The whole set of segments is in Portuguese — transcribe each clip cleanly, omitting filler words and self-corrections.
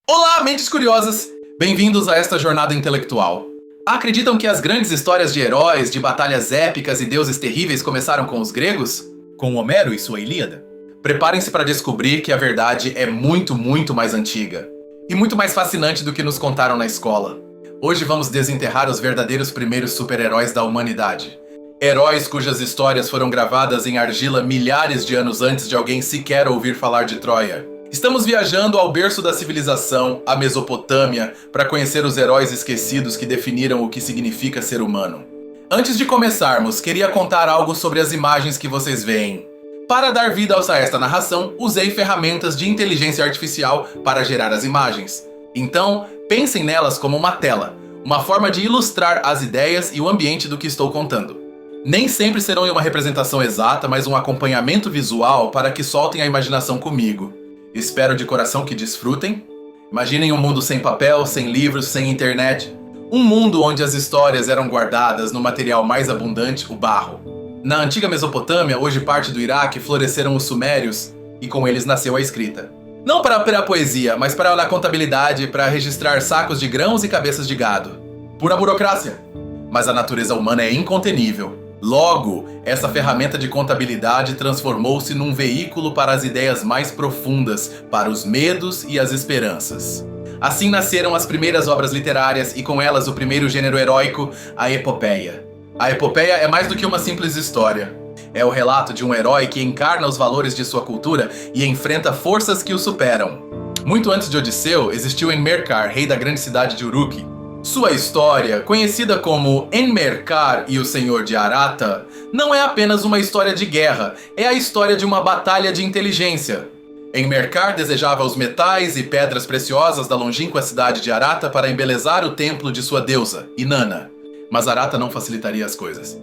Olá, mentes curiosas! Bem-vindos a esta jornada intelectual. Acreditam que as grandes histórias de heróis, de batalhas épicas e deuses terríveis começaram com os gregos? Com Homero e sua Ilíada? Preparem-se para descobrir que a verdade é muito, muito mais antiga. E muito mais fascinante do que nos contaram na escola. Hoje vamos desenterrar os verdadeiros primeiros super-heróis da humanidade. Heróis cujas histórias foram gravadas em argila milhares de anos antes de alguém sequer ouvir falar de Troia. Estamos viajando ao berço da civilização, a Mesopotâmia, para conhecer os heróis esquecidos que definiram o que significa ser humano. Antes de começarmos, queria contar algo sobre as imagens que vocês veem. Para dar vida a esta narração, usei ferramentas de inteligência artificial para gerar as imagens. Então, pensem nelas como uma tela, uma forma de ilustrar as ideias e o ambiente do que estou contando. Nem sempre serão uma representação exata, mas um acompanhamento visual para que soltem a imaginação comigo. Espero de coração que desfrutem. Imaginem um mundo sem papel, sem livros, sem internet. Um mundo onde as histórias eram guardadas no material mais abundante, o barro. Na antiga Mesopotâmia, hoje parte do Iraque, floresceram os sumérios e com eles nasceu a escrita. Não para a poesia, mas para a contabilidade, para registrar sacos de grãos e cabeças de gado. Pura burocracia. Mas a natureza humana é incontenível. Logo, essa ferramenta de contabilidade transformou-se num veículo para as ideias mais profundas, para os medos e as esperanças. Assim nasceram as primeiras obras literárias e com elas o primeiro gênero heróico, a epopeia. A epopeia é mais do que uma simples história. É o relato de um herói que encarna os valores de sua cultura e enfrenta forças que o superam. Muito antes de Odisseu, existiu Enmerkar, rei da grande cidade de Uruk. Sua história, conhecida como Enmerkar e o Senhor de Arata, não é apenas uma história de guerra, é a história de uma batalha de inteligência. Enmerkar desejava os metais e pedras preciosas da longínqua cidade de Arata para embelezar o templo de sua deusa, Inanna. Mas Arata não facilitaria as coisas.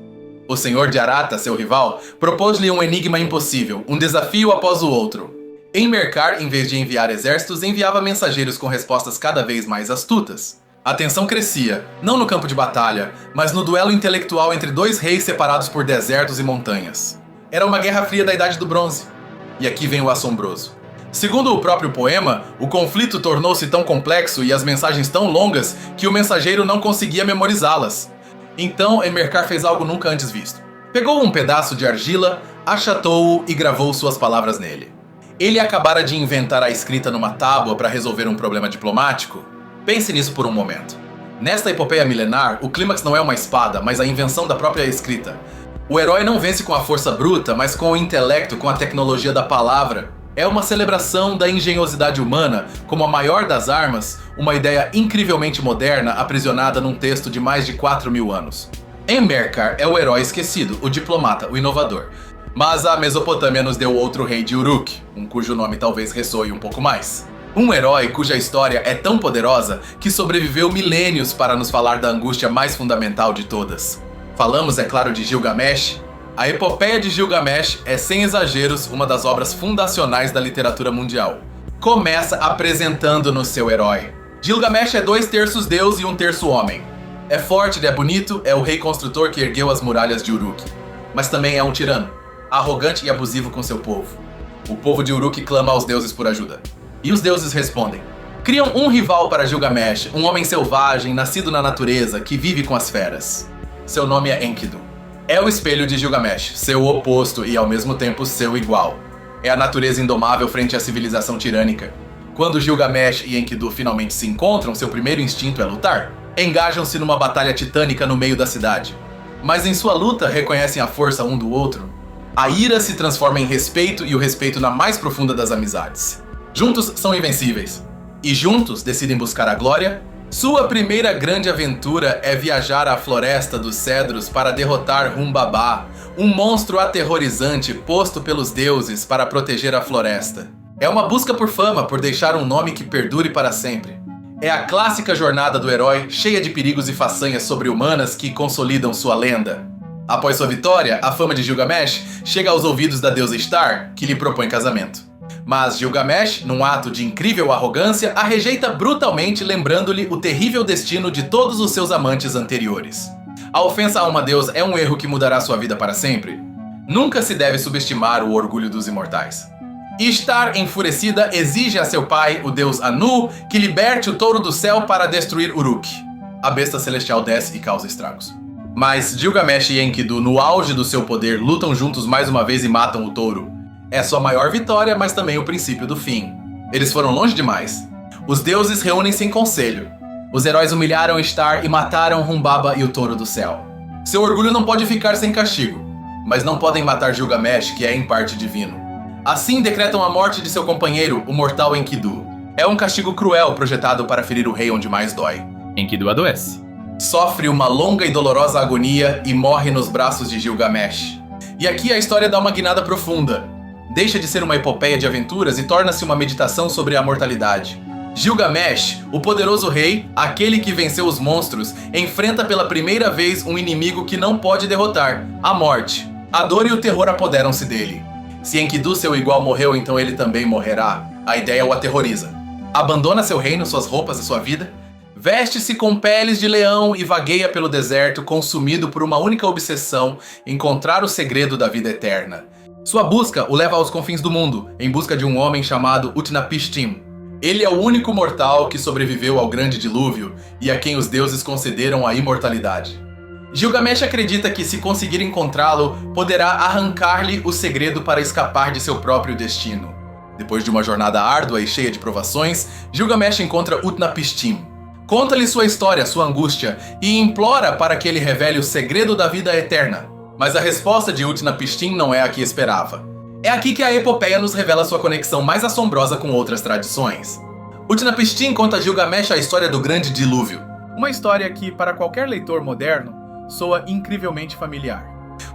O Senhor de Arata, seu rival, propôs-lhe um enigma impossível, um desafio após o outro. Enmerkar, em vez de enviar exércitos, enviava mensageiros com respostas cada vez mais astutas. A tensão crescia, não no campo de batalha, mas no duelo intelectual entre dois reis separados por desertos e montanhas. Era uma guerra fria da Idade do Bronze. E aqui vem o assombroso. Segundo o próprio poema, o conflito tornou-se tão complexo e as mensagens tão longas que o mensageiro não conseguia memorizá-las. Então, Enmerkar fez algo nunca antes visto. Pegou um pedaço de argila, achatou-o e gravou suas palavras nele. Ele acabara de inventar a escrita numa tábua para resolver um problema diplomático? Pense nisso por um momento. Nesta epopeia milenar, o clímax não é uma espada, mas a invenção da própria escrita. O herói não vence com a força bruta, mas com o intelecto, com a tecnologia da palavra. É uma celebração da engenhosidade humana, como a maior das armas, uma ideia incrivelmente moderna aprisionada num texto de mais de 4.000 anos. Enmerkar é o herói esquecido, o diplomata, o inovador. Mas a Mesopotâmia nos deu outro rei de Uruk, cujo nome talvez ressoe um pouco mais. Um herói cuja história é tão poderosa que sobreviveu milênios para nos falar da angústia mais fundamental de todas. Falamos, é claro, de Gilgamesh. A epopeia de Gilgamesh é, sem exageros, uma das obras fundacionais da literatura mundial. Começa apresentando-nos seu herói. Gilgamesh é 2/3 Deus e 1/3 homem. É forte, ele é bonito, é o rei construtor que ergueu as muralhas de Uruk. Mas também é um tirano, arrogante e abusivo com seu povo. O povo de Uruk clama aos deuses por ajuda. E os deuses respondem. Criam um rival para Gilgamesh, um homem selvagem, nascido na natureza, que vive com as feras. Seu nome é Enkidu. É o espelho de Gilgamesh, seu oposto e ao mesmo tempo seu igual. É a natureza indomável frente à civilização tirânica. Quando Gilgamesh e Enkidu finalmente se encontram, seu primeiro instinto é lutar. Engajam-se numa batalha titânica no meio da cidade. Mas em sua luta reconhecem a força um do outro. A ira se transforma em respeito e o respeito na mais profunda das amizades. Juntos são invencíveis. E juntos decidem buscar a glória. Sua primeira grande aventura é viajar à Floresta dos Cedros para derrotar Humbaba, um monstro aterrorizante posto pelos deuses para proteger a floresta. É uma busca por fama, por deixar um nome que perdure para sempre. É a clássica jornada do herói, cheia de perigos e façanhas sobre-humanas que consolidam sua lenda. Após sua vitória, a fama de Gilgamesh chega aos ouvidos da deusa Star, que lhe propõe casamento. Mas Gilgamesh, num ato de incrível arrogância, a rejeita brutalmente, lembrando-lhe o terrível destino de todos os seus amantes anteriores. A ofensa a uma deusa é um erro que mudará sua vida para sempre? Nunca se deve subestimar o orgulho dos imortais. Ishtar, enfurecida, exige a seu pai, o deus Anu, que liberte o touro do céu para destruir Uruk. A besta celestial desce e causa estragos. Mas Gilgamesh e Enkidu, no auge do seu poder, lutam juntos mais uma vez e matam o touro. É sua maior vitória, mas também o princípio do fim. Eles foram longe demais. Os deuses reúnem-se em conselho. Os heróis humilharam Ishtar e mataram Humbaba e o touro do céu. Seu orgulho não pode ficar sem castigo, mas não podem matar Gilgamesh, que é em parte divino. Assim decretam a morte de seu companheiro, o mortal Enkidu. É um castigo cruel projetado para ferir o rei onde mais dói. Enkidu adoece. Sofre uma longa e dolorosa agonia e morre nos braços de Gilgamesh. E aqui a história dá uma guinada profunda. Deixa de ser uma epopeia de aventuras e torna-se uma meditação sobre a mortalidade. Gilgamesh, o poderoso rei, aquele que venceu os monstros, enfrenta pela primeira vez um inimigo que não pode derrotar, a morte. A dor e o terror apoderam-se dele. Se Enkidu, seu igual, morreu, então ele também morrerá. A ideia o aterroriza. Abandona seu reino, suas roupas e sua vida, veste-se com peles de leão e vagueia pelo deserto, consumido por uma única obsessão: encontrar o segredo da vida eterna. Sua busca o leva aos confins do mundo, em busca de um homem chamado Utnapishtim. Ele é o único mortal que sobreviveu ao grande dilúvio e a quem os deuses concederam a imortalidade. Gilgamesh acredita que, se conseguir encontrá-lo, poderá arrancar-lhe o segredo para escapar de seu próprio destino. Depois de uma jornada árdua e cheia de provações, Gilgamesh encontra Utnapishtim. Conta-lhe sua história, sua angústia, e implora para que ele revele o segredo da vida eterna. Mas a resposta de Utnapishtim não é a que esperava. É aqui que a epopeia nos revela sua conexão mais assombrosa com outras tradições. Utnapishtim conta a Gilgamesh a história do grande dilúvio. Uma história que, para qualquer leitor moderno, soa incrivelmente familiar.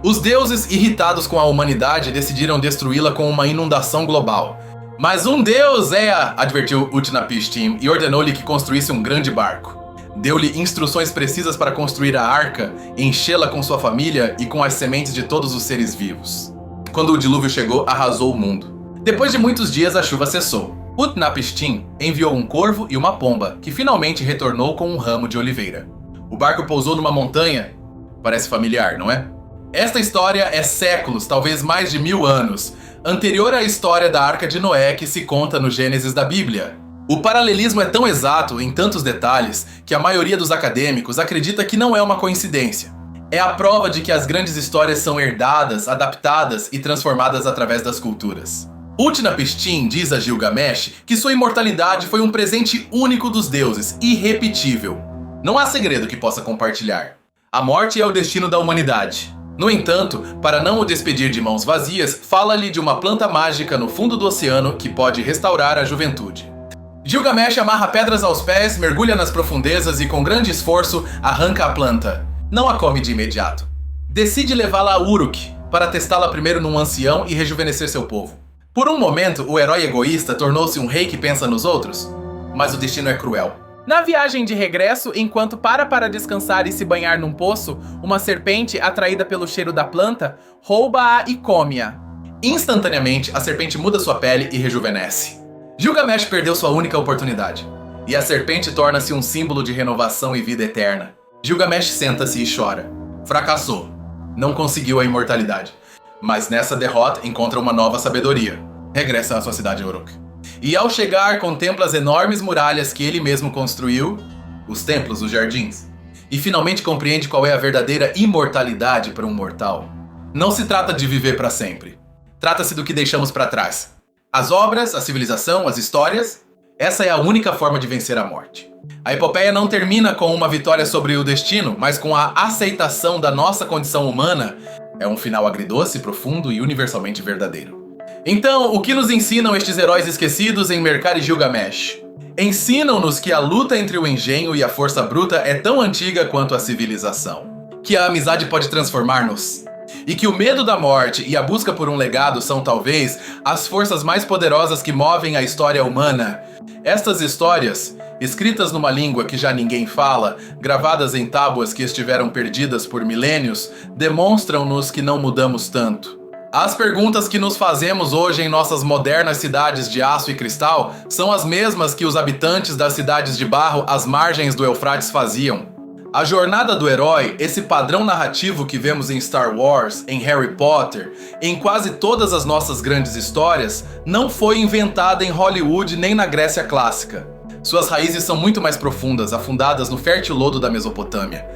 Os deuses, irritados com a humanidade, decidiram destruí-la com uma inundação global. Mas um deus, advertiu Utnapishtim e ordenou-lhe que construísse um grande barco. Deu-lhe instruções precisas para construir a arca, enchê-la com sua família e com as sementes de todos os seres vivos. Quando o dilúvio chegou, arrasou o mundo. Depois de muitos dias, a chuva cessou. Utnapishtim enviou um corvo e uma pomba, que finalmente retornou com um ramo de oliveira. O barco pousou numa montanha. Parece familiar, não é? Esta história é séculos, talvez mais de 1000 anos, anterior à história da Arca de Noé que se conta no Gênesis da Bíblia. O paralelismo é tão exato em tantos detalhes que a maioria dos acadêmicos acredita que não é uma coincidência. É a prova de que as grandes histórias são herdadas, adaptadas e transformadas através das culturas. Utnapishtim diz a Gilgamesh que sua imortalidade foi um presente único dos deuses, irrepetível. Não há segredo que possa compartilhar. A morte é o destino da humanidade. No entanto, para não o despedir de mãos vazias, fala-lhe de uma planta mágica no fundo do oceano que pode restaurar a juventude. Gilgamesh amarra pedras aos pés, mergulha nas profundezas e, com grande esforço, arranca a planta. Não a come de imediato. Decide levá-la a Uruk, para testá-la primeiro num ancião e rejuvenescer seu povo. Por um momento, o herói egoísta tornou-se um rei que pensa nos outros, mas o destino é cruel. Na viagem de regresso, enquanto para descansar e se banhar num poço, uma serpente, atraída pelo cheiro da planta, rouba-a e come-a. Instantaneamente, a serpente muda sua pele e rejuvenesce. Gilgamesh perdeu sua única oportunidade, e a serpente torna-se um símbolo de renovação e vida eterna. Gilgamesh senta-se e chora. Fracassou. Não conseguiu a imortalidade. Mas nessa derrota encontra uma nova sabedoria. Regressa à sua cidade Uruk. E ao chegar, contempla as enormes muralhas que ele mesmo construiu, os templos, os jardins. E finalmente compreende qual é a verdadeira imortalidade para um mortal. Não se trata de viver para sempre. Trata-se do que deixamos para trás. As obras, a civilização, as histórias. Essa é a única forma de vencer a morte. A epopeia não termina com uma vitória sobre o destino, mas com a aceitação da nossa condição humana. É um final agridoce, profundo e universalmente verdadeiro. Então, o que nos ensinam estes heróis esquecidos em Mercari e Gilgamesh? Ensinam-nos que a luta entre o engenho e a força bruta é tão antiga quanto a civilização. Que a amizade pode transformar-nos. E que o medo da morte e a busca por um legado são, talvez, as forças mais poderosas que movem a história humana. Estas histórias, escritas numa língua que já ninguém fala, gravadas em tábuas que estiveram perdidas por milênios, demonstram-nos que não mudamos tanto. As perguntas que nos fazemos hoje em nossas modernas cidades de aço e cristal são as mesmas que os habitantes das cidades de barro às margens do Eufrates faziam. A jornada do herói, esse padrão narrativo que vemos em Star Wars, em Harry Potter, em quase todas as nossas grandes histórias, não foi inventada em Hollywood nem na Grécia clássica. Suas raízes são muito mais profundas, afundadas no fértil lodo da Mesopotâmia.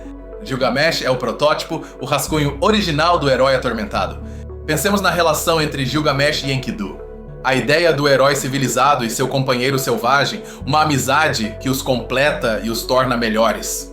Gilgamesh é o protótipo, o rascunho original do herói atormentado. Pensemos na relação entre Gilgamesh e Enkidu. A ideia do herói civilizado e seu companheiro selvagem, uma amizade que os completa e os torna melhores.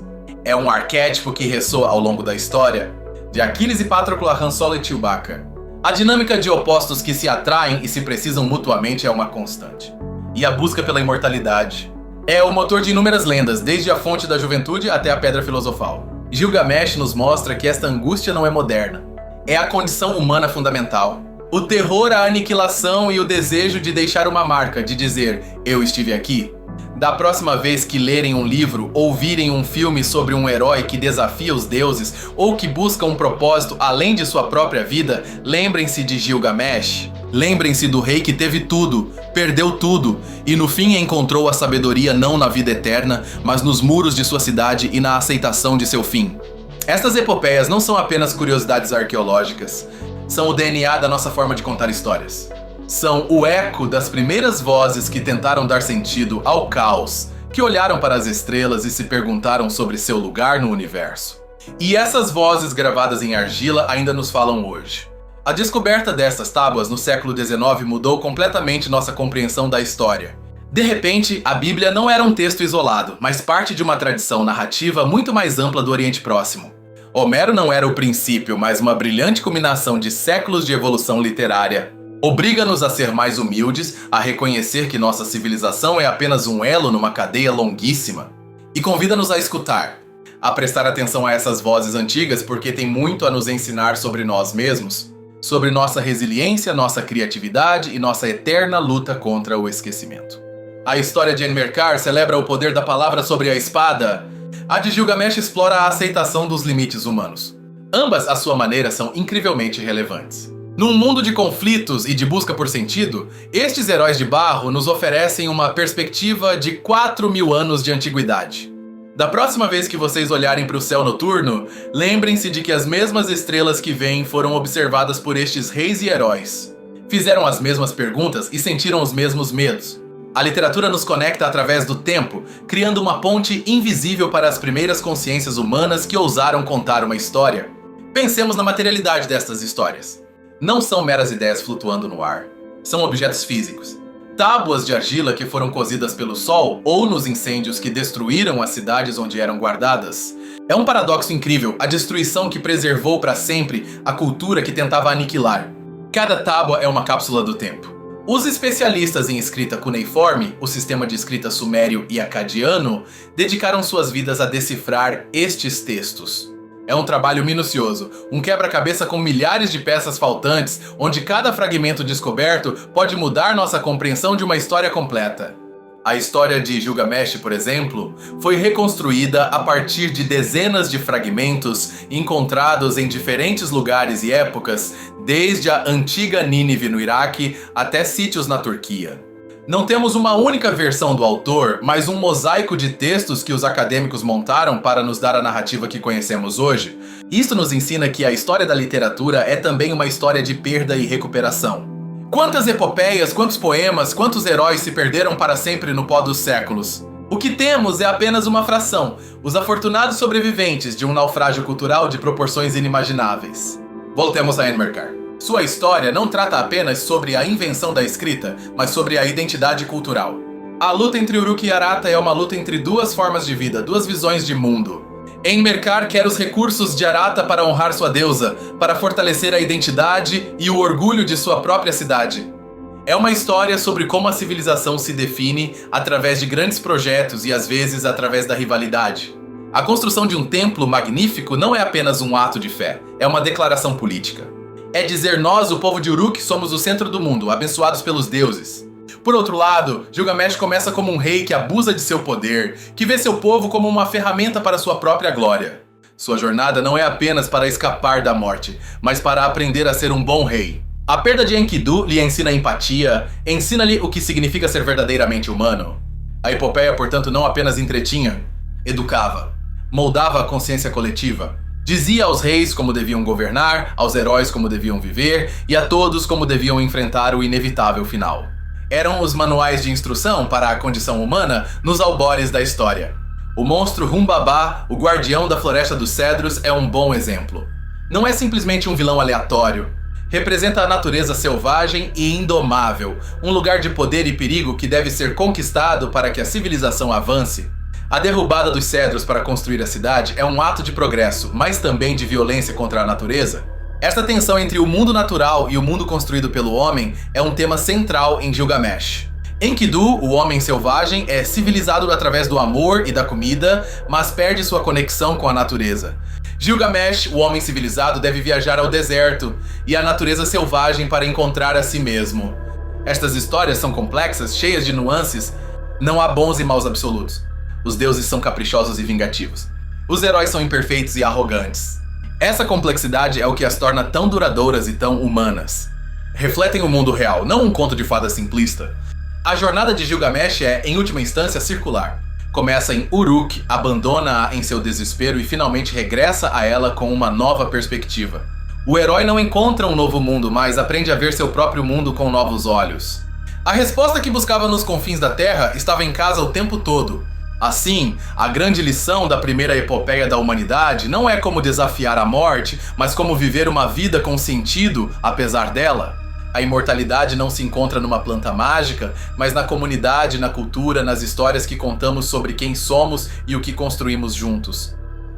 É um arquétipo que ressoa ao longo da história, de Aquiles e Patroclo a Han Solo e Chewbacca. A dinâmica de opostos que se atraem e se precisam mutuamente é uma constante. E a busca pela imortalidade é o motor de inúmeras lendas, desde a fonte da juventude até a pedra filosofal. Gilgamesh nos mostra que esta angústia não é moderna. É a condição humana fundamental. O terror, a aniquilação e o desejo de deixar uma marca, de dizer, eu estive aqui. Da próxima vez que lerem um livro ou virem um filme sobre um herói que desafia os deuses ou que busca um propósito além de sua própria vida, lembrem-se de Gilgamesh. Lembrem-se do rei que teve tudo, perdeu tudo e no fim encontrou a sabedoria não na vida eterna, mas nos muros de sua cidade e na aceitação de seu fim. Estas epopeias não são apenas curiosidades arqueológicas, são o DNA da nossa forma de contar histórias. São o eco das primeiras vozes que tentaram dar sentido ao caos, que olharam para as estrelas e se perguntaram sobre seu lugar no universo. E essas vozes gravadas em argila ainda nos falam hoje. A descoberta destas tábuas no século XIX mudou completamente nossa compreensão da história. De repente, a Bíblia não era um texto isolado, mas parte de uma tradição narrativa muito mais ampla do Oriente Próximo. Homero não era o princípio, mas uma brilhante combinação de séculos de evolução literária. Obriga-nos a ser mais humildes, a reconhecer que nossa civilização é apenas um elo numa cadeia longuíssima. E convida-nos a escutar, a prestar atenção a essas vozes antigas porque tem muito a nos ensinar sobre nós mesmos, sobre nossa resiliência, nossa criatividade e nossa eterna luta contra o esquecimento. A história de Enmerkar celebra o poder da palavra sobre a espada. A de Gilgamesh explora a aceitação dos limites humanos. Ambas, à sua maneira, são incrivelmente relevantes. Num mundo de conflitos e de busca por sentido, estes heróis de barro nos oferecem uma perspectiva de 4.000 anos de antiguidade. Da próxima vez que vocês olharem para o céu noturno, lembrem-se de que as mesmas estrelas que vêm foram observadas por estes reis e heróis. Fizeram as mesmas perguntas e sentiram os mesmos medos. A literatura nos conecta através do tempo, criando uma ponte invisível para as primeiras consciências humanas que ousaram contar uma história. Pensemos na materialidade destas histórias. Não são meras ideias flutuando no ar. São objetos físicos. Tábuas de argila que foram cozidas pelo sol ou nos incêndios que destruíram as cidades onde eram guardadas. É um paradoxo incrível, a destruição que preservou para sempre a cultura que tentava aniquilar. Cada tábua é uma cápsula do tempo. Os especialistas em escrita cuneiforme, o sistema de escrita sumério e acadiano, dedicaram suas vidas a decifrar estes textos. É um trabalho minucioso, um quebra-cabeça com milhares de peças faltantes, onde cada fragmento descoberto pode mudar nossa compreensão de uma história completa. A história de Gilgamesh, por exemplo, foi reconstruída a partir de dezenas de fragmentos encontrados em diferentes lugares e épocas, desde a antiga Nínive no Iraque até sítios na Turquia. Não temos uma única versão do autor, mas um mosaico de textos que os acadêmicos montaram para nos dar a narrativa que conhecemos hoje. Isso nos ensina que a história da literatura é também uma história de perda e recuperação. Quantas epopeias, quantos poemas, quantos heróis se perderam para sempre no pó dos séculos? O que temos é apenas uma fração, os afortunados sobreviventes de um naufrágio cultural de proporções inimagináveis. Voltemos a Enmerkar. Sua história não trata apenas sobre a invenção da escrita, mas sobre a identidade cultural. A luta entre Uruk e Arata é uma luta entre duas formas de vida, duas visões de mundo. Enmerkar quer os recursos de Arata para honrar sua deusa, para fortalecer a identidade e o orgulho de sua própria cidade. É uma história sobre como a civilização se define através de grandes projetos e às vezes através da rivalidade. A construção de um templo magnífico não é apenas um ato de fé, é uma declaração política. É dizer nós, o povo de Uruk, somos o centro do mundo, abençoados pelos deuses. Por outro lado, Gilgamesh começa como um rei que abusa de seu poder, que vê seu povo como uma ferramenta para sua própria glória. Sua jornada não é apenas para escapar da morte, mas para aprender a ser um bom rei. A perda de Enkidu lhe ensina empatia, ensina-lhe o que significa ser verdadeiramente humano. A epopeia, portanto, não apenas entretinha, educava. moldava a consciência coletiva. Dizia aos reis como deviam governar, aos heróis como deviam viver e a todos como deviam enfrentar o inevitável final. Eram os manuais de instrução para a condição humana nos albores da história. O monstro Humbaba, o guardião da Floresta dos Cedros, é um bom exemplo. Não é simplesmente um vilão aleatório. Representa a natureza selvagem e indomável, um lugar de poder e perigo que deve ser conquistado para que a civilização avance. A derrubada dos cedros para construir a cidade é um ato de progresso, mas também de violência contra a natureza. Esta tensão entre o mundo natural e o mundo construído pelo homem é um tema central em Gilgamesh. Enkidu, o homem selvagem, é civilizado através do amor e da comida, mas perde sua conexão com a natureza. Gilgamesh, o homem civilizado, deve viajar ao deserto e à natureza selvagem para encontrar a si mesmo. Estas histórias são complexas, cheias de nuances. Não há bons e maus absolutos. Os deuses são caprichosos e vingativos. Os heróis são imperfeitos e arrogantes. Essa complexidade é o que as torna tão duradouras e tão humanas. Refletem o mundo real, não um conto de fada simplista. A jornada de Gilgamesh é, em última instância, circular. Começa em Uruk, abandona-a em seu desespero e finalmente regressa a ela com uma nova perspectiva. O herói não encontra um novo mundo, mas aprende a ver seu próprio mundo com novos olhos. A resposta que buscava nos confins da Terra estava em casa o tempo todo. Assim, a grande lição da primeira epopeia da humanidade não é como desafiar a morte, mas como viver uma vida com sentido apesar dela. A imortalidade não se encontra numa planta mágica, mas na comunidade, na cultura, nas histórias que contamos sobre quem somos e o que construímos juntos.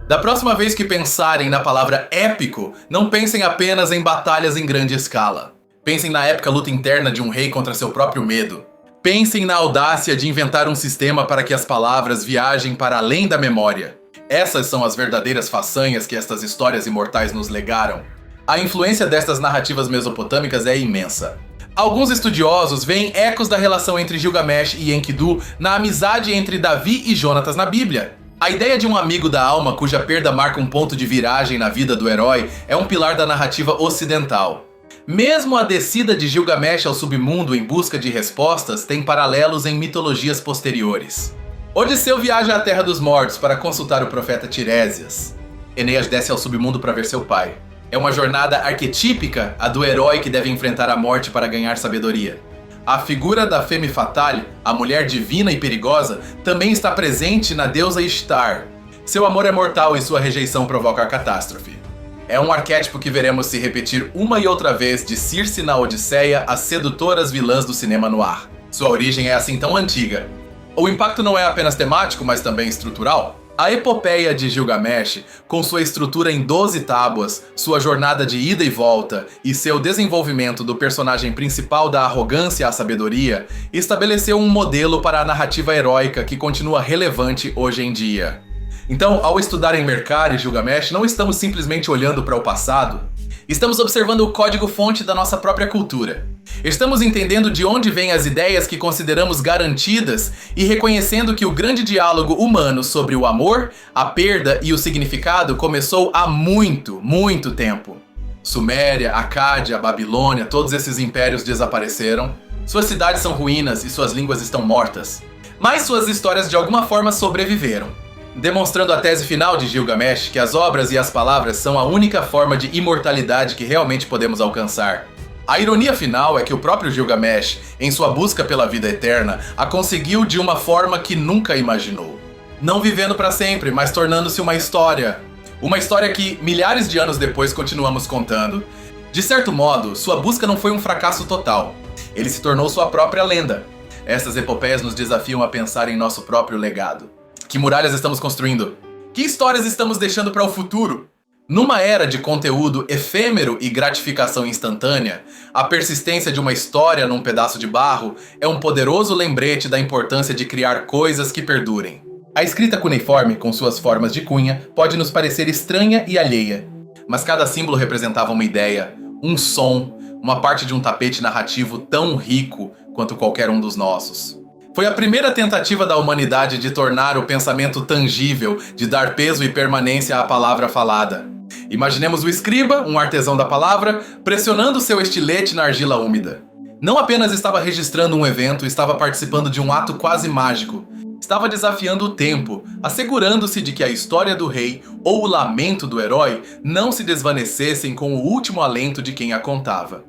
Da próxima vez que pensarem na palavra épico, não pensem apenas em batalhas em grande escala. Pensem na épica luta interna de um rei contra seu próprio medo. Pensem na audácia de inventar um sistema para que as palavras viajem para além da memória. Essas são as verdadeiras façanhas que estas histórias imortais nos legaram. A influência destas narrativas mesopotâmicas é imensa. Alguns estudiosos veem ecos da relação entre Gilgamesh e Enkidu na amizade entre Davi e Jonatas na Bíblia. A ideia de um amigo da alma cuja perda marca um ponto de viragem na vida do herói é um pilar da narrativa ocidental. Mesmo a descida de Gilgamesh ao submundo em busca de respostas tem paralelos em mitologias posteriores. Odisseu viaja à Terra dos Mortos para consultar o profeta Tiresias. Eneas desce ao submundo para ver seu pai. É uma jornada arquetípica, a do herói que deve enfrentar a morte para ganhar sabedoria. A figura da Femme Fatale, a mulher divina e perigosa, também está presente na deusa Ishtar. Seu amor é mortal e sua rejeição provoca a catástrofe. É um arquétipo que veremos se repetir uma e outra vez de Circe na Odisseia às sedutoras vilãs do cinema noir. Sua origem é assim tão antiga. O impacto não é apenas temático, mas também estrutural. A epopeia de Gilgamesh, com sua estrutura em 12 tábuas, sua jornada de ida e volta e seu desenvolvimento do personagem principal da arrogância à sabedoria, estabeleceu um modelo para a narrativa heróica que continua relevante hoje em dia. Então, ao estudarem Mercari e Gilgamesh, não estamos simplesmente olhando para o passado, estamos observando o código-fonte da nossa própria cultura. Estamos entendendo de onde vêm as ideias que consideramos garantidas e reconhecendo que o grande diálogo humano sobre o amor, a perda e o significado começou há muito, muito tempo. Suméria, Acádia, Babilônia, todos esses impérios desapareceram. Suas cidades são ruínas e suas línguas estão mortas. Mas suas histórias de alguma forma sobreviveram, demonstrando a tese final de Gilgamesh que as obras e as palavras são a única forma de imortalidade que realmente podemos alcançar. A ironia final é que o próprio Gilgamesh, em sua busca pela vida eterna, a conseguiu de uma forma que nunca imaginou. Não vivendo para sempre, mas tornando-se uma história. Uma história que, milhares de anos depois, continuamos contando. De certo modo, sua busca não foi um fracasso total. Ele se tornou sua própria lenda. Estas epopeias nos desafiam a pensar em nosso próprio legado. Que muralhas estamos construindo? Que histórias estamos deixando para o futuro? Numa era de conteúdo efêmero e gratificação instantânea, a persistência de uma história num pedaço de barro é um poderoso lembrete da importância de criar coisas que perdurem. A escrita cuneiforme, com suas formas de cunha, pode nos parecer estranha e alheia, mas cada símbolo representava uma ideia, um som, uma parte de um tapete narrativo tão rico quanto qualquer um dos nossos. Foi a primeira tentativa da humanidade de tornar o pensamento tangível, de dar peso e permanência à palavra falada. Imaginemos o escriba, um artesão da palavra, pressionando seu estilete na argila úmida. Não apenas estava registrando um evento, estava participando de um ato quase mágico. estava desafiando o tempo, assegurando-se de que a história do rei ou o lamento do herói não se desvanecessem com o último alento de quem a contava.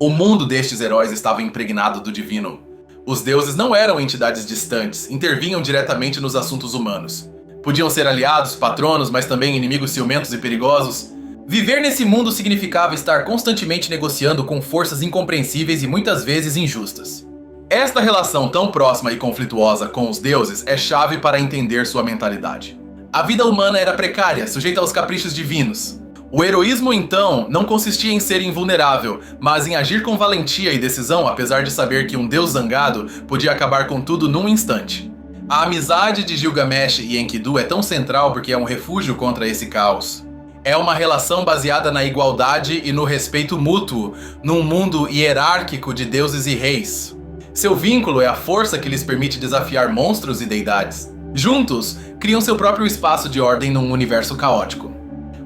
O mundo destes heróis estava impregnado do divino. Os deuses não eram entidades distantes, intervinham diretamente nos assuntos humanos. Podiam ser aliados, patronos, mas também inimigos ciumentos e perigosos. Viver nesse mundo significava estar constantemente negociando com forças incompreensíveis e muitas vezes injustas. Esta relação tão próxima e conflituosa com os deuses é chave para entender sua mentalidade. A vida humana era precária, sujeita aos caprichos divinos. O heroísmo, então, não consistia em ser invulnerável, mas em agir com valentia e decisão, apesar de saber que um deus zangado podia acabar com tudo num instante. A amizade de Gilgamesh e Enkidu é tão central porque é um refúgio contra esse caos. É uma relação baseada na igualdade e no respeito mútuo, num mundo hierárquico de deuses e reis. Seu vínculo é a força que lhes permite desafiar monstros e deidades. Juntos, criam seu próprio espaço de ordem num universo caótico.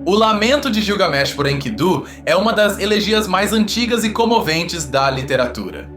O Lamento de Gilgamesh por Enkidu é uma das elegias mais antigas e comoventes da literatura.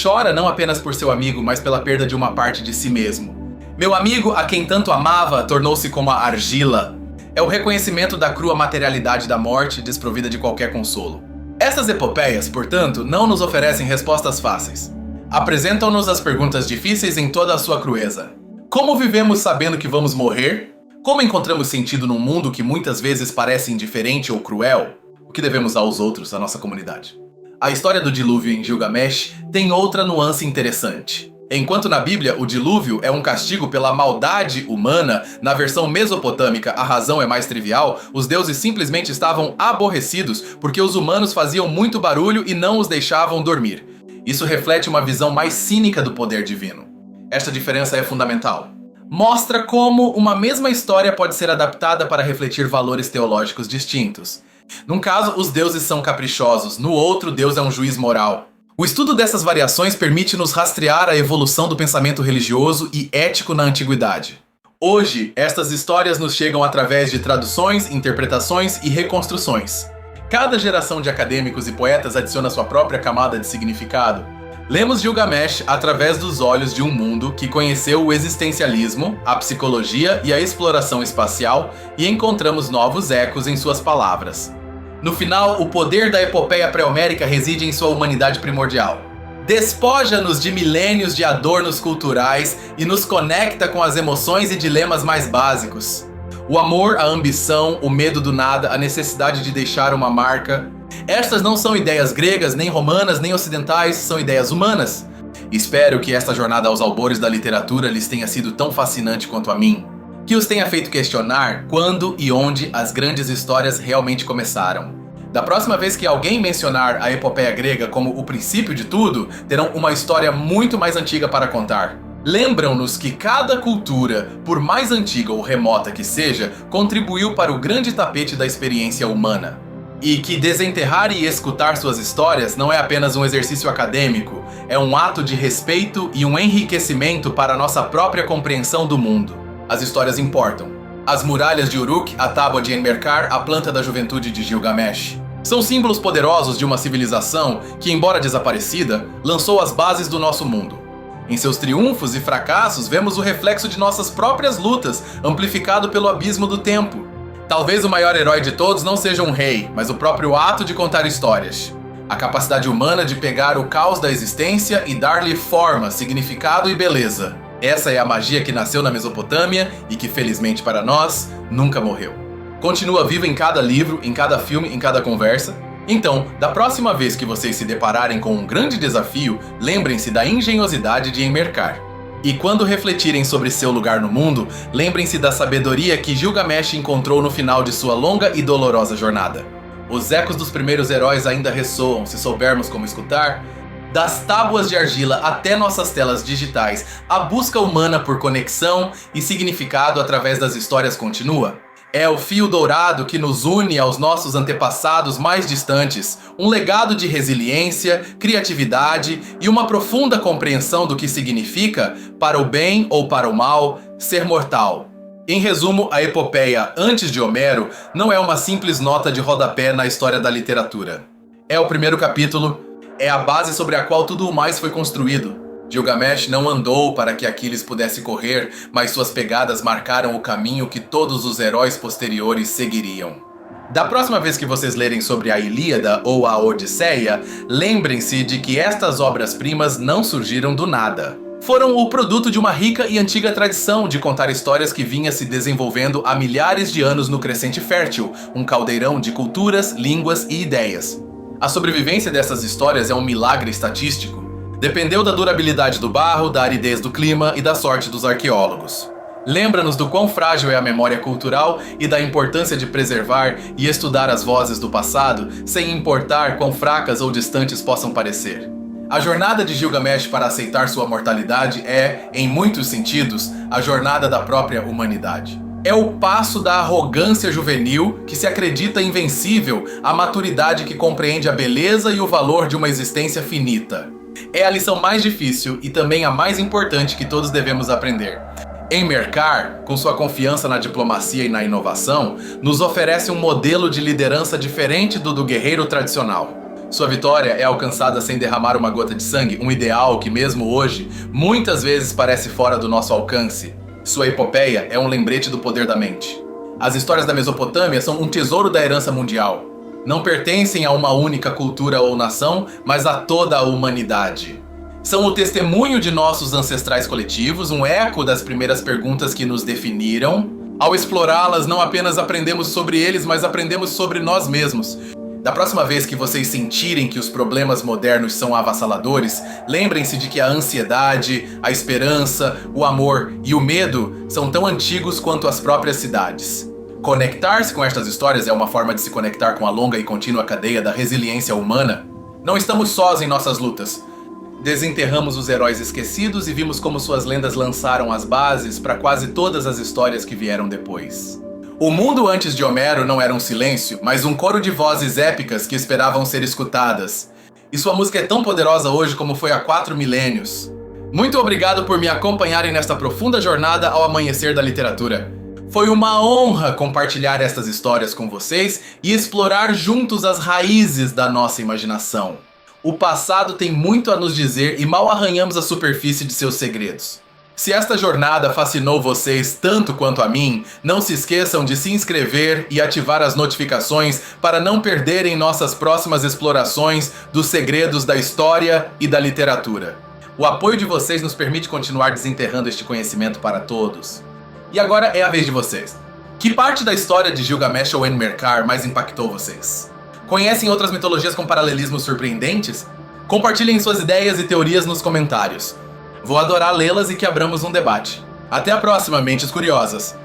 Chora não apenas por seu amigo, mas pela perda de uma parte de si mesmo. Meu amigo, a quem tanto amava, tornou-se como a argila. É o reconhecimento da crua materialidade da morte, desprovida de qualquer consolo. Essas epopeias, portanto, não nos oferecem respostas fáceis. Apresentam-nos as perguntas difíceis em toda a sua crueza. Como vivemos sabendo que vamos morrer? Como encontramos sentido num mundo que muitas vezes parece indiferente ou cruel? O que devemos aos outros, à nossa comunidade? A história do dilúvio em Gilgamesh tem outra nuance interessante. Enquanto na Bíblia o dilúvio é um castigo pela maldade humana, na versão mesopotâmica a razão é mais trivial, os deuses simplesmente estavam aborrecidos porque os humanos faziam muito barulho e não os deixavam dormir. Isso reflete uma visão mais cínica do poder divino. Esta diferença é fundamental. Mostra como uma mesma história pode ser adaptada para refletir valores teológicos distintos. Num caso, os deuses são caprichosos, no outro, Deus é um juiz moral. O estudo dessas variações permite-nos rastrear a evolução do pensamento religioso e ético na antiguidade. Hoje, estas histórias nos chegam através de traduções, interpretações e reconstruções. Cada geração de acadêmicos e poetas adiciona sua própria camada de significado. Lemos Gilgamesh através dos olhos de um mundo que conheceu o existencialismo, a psicologia e a exploração espacial e encontramos novos ecos em suas palavras. No final, o poder da epopeia pré-homérica reside em sua humanidade primordial. Despoja-nos de milênios de adornos culturais e nos conecta com as emoções e dilemas mais básicos. O amor, a ambição, o medo do nada, a necessidade de deixar uma marca. Estas não são ideias gregas, nem romanas, nem ocidentais, são ideias humanas. Espero que esta jornada aos albores da literatura lhes tenha sido tão fascinante quanto a mim. Que os tenha feito questionar quando e onde as grandes histórias realmente começaram. Da próxima vez que alguém mencionar a epopeia grega como o princípio de tudo, terão uma história muito mais antiga para contar. Lembram-nos que cada cultura, por mais antiga ou remota que seja, contribuiu para o grande tapete da experiência humana. E que desenterrar e escutar suas histórias não é apenas um exercício acadêmico, é um ato de respeito e um enriquecimento para a nossa própria compreensão do mundo. As histórias importam. As muralhas de Uruk, a tábua de Enmerkar, a planta da juventude de Gilgamesh. São símbolos poderosos de uma civilização que, embora desaparecida, lançou as bases do nosso mundo. Em seus triunfos e fracassos, vemos o reflexo de nossas próprias lutas, amplificado pelo abismo do tempo. Talvez o maior herói de todos não seja um rei, mas o próprio ato de contar histórias. A capacidade humana de pegar o caos da existência e dar-lhe forma, significado e beleza. Essa é a magia que nasceu na Mesopotâmia e que, felizmente para nós, nunca morreu. Continua viva em cada livro, em cada filme, em cada conversa. Então, da próxima vez que vocês se depararem com um grande desafio, lembrem-se da engenhosidade de Enmerkar. E quando refletirem sobre seu lugar no mundo, lembrem-se da sabedoria que Gilgamesh encontrou no final de sua longa e dolorosa jornada. Os ecos dos primeiros heróis ainda ressoam, se soubermos como escutar. Das tábuas de argila até nossas telas digitais, a busca humana por conexão e significado através das histórias continua. É o fio dourado que nos une aos nossos antepassados mais distantes, um legado de resiliência, criatividade e uma profunda compreensão do que significa, para o bem ou para o mal, ser mortal. Em resumo, a epopeia antes de Homero não é uma simples nota de rodapé na história da literatura. É o primeiro capítulo, é a base sobre a qual tudo o mais foi construído. Gilgamesh não andou para que Aquiles pudesse correr, mas suas pegadas marcaram o caminho que todos os heróis posteriores seguiriam. Da próxima vez que vocês lerem sobre a Ilíada ou a Odisseia, lembrem-se de que estas obras-primas não surgiram do nada. Foram o produto de uma rica e antiga tradição de contar histórias que vinha se desenvolvendo há milhares de anos no Crescente Fértil, um caldeirão de culturas, línguas e ideias. A sobrevivência dessas histórias é um milagre estatístico. Dependeu da durabilidade do barro, da aridez do clima e da sorte dos arqueólogos. Lembra-nos do quão frágil é a memória cultural e da importância de preservar e estudar as vozes do passado, sem importar quão fracas ou distantes possam parecer. A jornada de Gilgamesh para aceitar sua mortalidade é, em muitos sentidos, a jornada da própria humanidade. É o passo da arrogância juvenil que se acredita invencível à maturidade que compreende a beleza e o valor de uma existência finita. É a lição mais difícil e também a mais importante que todos devemos aprender. Enmerkar, com sua confiança na diplomacia e na inovação, nos oferece um modelo de liderança diferente do guerreiro tradicional. Sua vitória é alcançada sem derramar uma gota de sangue, um ideal que mesmo hoje, muitas vezes parece fora do nosso alcance. Sua epopeia é um lembrete do poder da mente. As histórias da Mesopotâmia são um tesouro da herança mundial. Não pertencem a uma única cultura ou nação, mas a toda a humanidade. São o testemunho de nossos ancestrais coletivos, um eco das primeiras perguntas que nos definiram. Ao explorá-las, não apenas aprendemos sobre eles, mas aprendemos sobre nós mesmos. Da próxima vez que vocês sentirem que os problemas modernos são avassaladores, lembrem-se de que a ansiedade, a esperança, o amor e o medo são tão antigos quanto as próprias cidades. Conectar-se com estas histórias é uma forma de se conectar com a longa e contínua cadeia da resiliência humana. Não estamos sós em nossas lutas. Desenterramos os heróis esquecidos e vimos como suas lendas lançaram as bases para quase todas as histórias que vieram depois. O mundo antes de Homero não era um silêncio, mas um coro de vozes épicas que esperavam ser escutadas. E sua música é tão poderosa hoje como foi há 4 milênios. Muito obrigado por me acompanharem nesta profunda jornada ao amanhecer da literatura. Foi uma honra compartilhar estas histórias com vocês e explorar juntos as raízes da nossa imaginação. O passado tem muito a nos dizer e mal arranhamos a superfície de seus segredos. Se esta jornada fascinou vocês tanto quanto a mim, não se esqueçam de se inscrever e ativar as notificações para não perderem nossas próximas explorações dos segredos da história e da literatura. O apoio de vocês nos permite continuar desenterrando este conhecimento para todos. E agora é a vez de vocês. Que parte da história de Gilgamesh ou Enmerkar mais impactou vocês? Conhecem outras mitologias com paralelismos surpreendentes? Compartilhem suas ideias e teorias nos comentários. Vou adorar lê-las e que abramos um debate. Até a próxima, mentes curiosas!